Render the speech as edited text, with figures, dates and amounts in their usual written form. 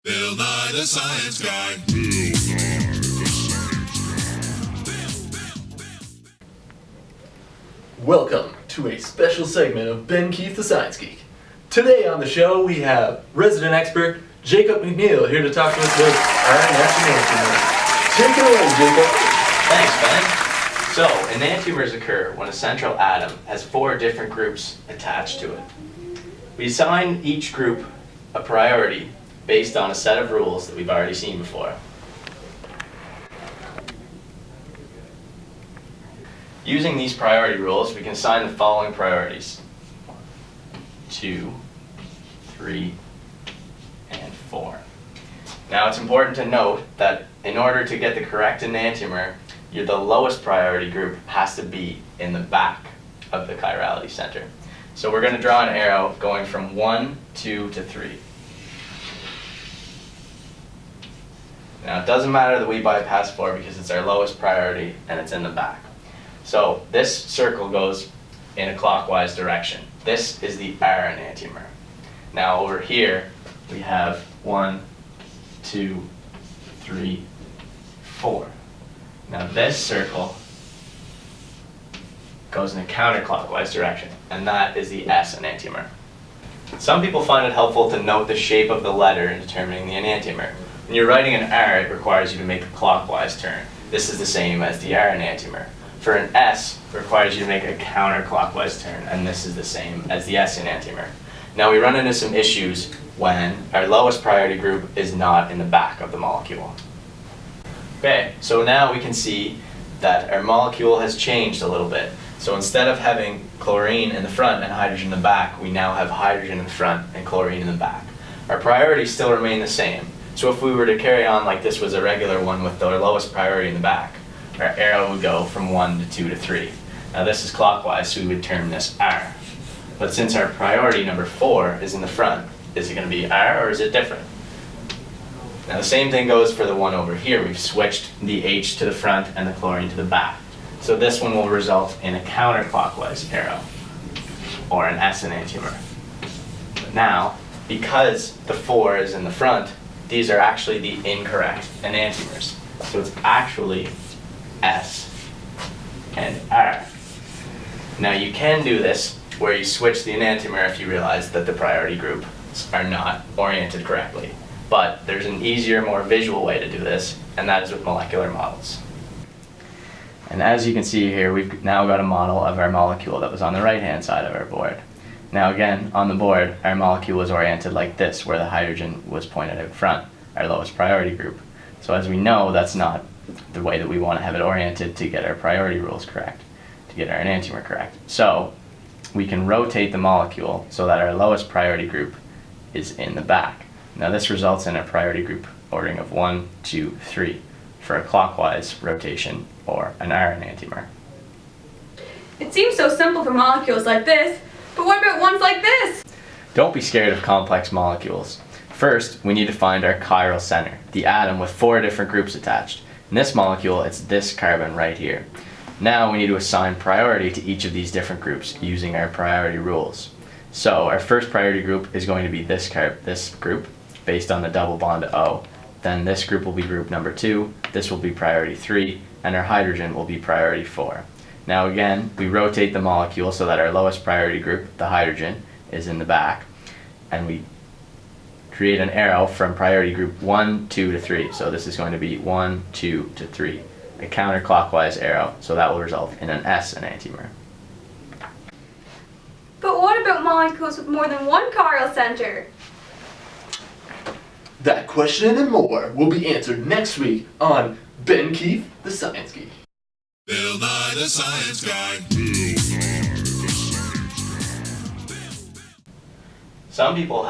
Bill Nye the Science Guy. Welcome to a special segment of Ben Keefe the Science Geek. Today on the show we have resident expert Jacob Macneill here to talk to us about our enantiomers. Take it away, Jacob. Thanks, Ben. So, enantiomers occur when a central atom has four different groups attached to it. We assign each group a priority based on a set of rules that we've already seen before. Using these priority rules, we can assign the following priorities: 2, 3, and 4. Now it's important to note that in order to get the correct enantiomer, the lowest priority group has to be in the back of the chirality center. So we're going to draw an arrow going from 1, 2 to 3. Now it doesn't matter that we bypass 4 because it's our lowest priority and it's in the back. So this circle goes in a clockwise direction. This is the R enantiomer. Now over here we have 1, 2, 3, 4. Now this circle goes in a counterclockwise direction, and that is the S enantiomer. Some people find it helpful to note the shape of the letter in determining the enantiomer. When you're writing an R, it requires you to make a clockwise turn. This is the same as the R enantiomer. For an S, it requires you to make a counterclockwise turn, and this is the same as the S enantiomer. Now we run into some issues when our lowest priority group is not in the back of the molecule. Okay, so now we can see that our molecule has changed a little bit. So instead of having chlorine in the front and hydrogen in the back, we now have hydrogen in the front and chlorine in the back. Our priorities still remain the same. So if we were to carry on like this was a regular one with our lowest priority in the back, our arrow would go from 1 to 2 to 3. Now this is clockwise, so we would term this R. But since our priority number 4 is in the front, is it going to be R or is it different? Now the same thing goes for the one over here. We've switched the H to the front and the chlorine to the back. So this one will result in a counterclockwise arrow, or an S enantiomer. But now, because the 4 is in the front, these are actually the incorrect enantiomers. So it's actually S and R. Now you can do this where you switch the enantiomer if you realize that the priority groups are not oriented correctly. But there's an easier, more visual way to do this, and that is with molecular models. And as you can see here, we've now got a model of our molecule that was on the right-hand side of our board. Now again, on the board, our molecule was oriented like this, where the hydrogen was pointed out front, our lowest priority group. So as we know, that's not the way that we want to have it oriented to get our priority rules correct, to get our enantiomer correct. So we can rotate the molecule so that our lowest priority group is in the back. Now this results in a priority group ordering of 1, 2, 3 for a clockwise rotation or an R enantiomer. It seems so simple for molecules like this, but what about ones like this? Don't be scared of complex molecules. First, we need to find our chiral center, the atom with 4 different groups attached. In this molecule, it's this carbon right here. Now we need to assign priority to each of these different groups using our priority rules. So our first priority group is going to be this group, based on the double bond O. Then this group will be group number 2, this will be priority 3, and our hydrogen will be priority 4. Now again, we rotate the molecule so that our lowest priority group, the hydrogen, is in the back, and we create an arrow from priority group 1, 2 to 3. So this is going to be 1, 2 to 3, a counterclockwise arrow, so that will result in an S enantiomer. But what about molecules with more than one chiral center? That question and more will be answered next week on Ben Keefe the Science Geek. Bill Nye the Science Guy. Some people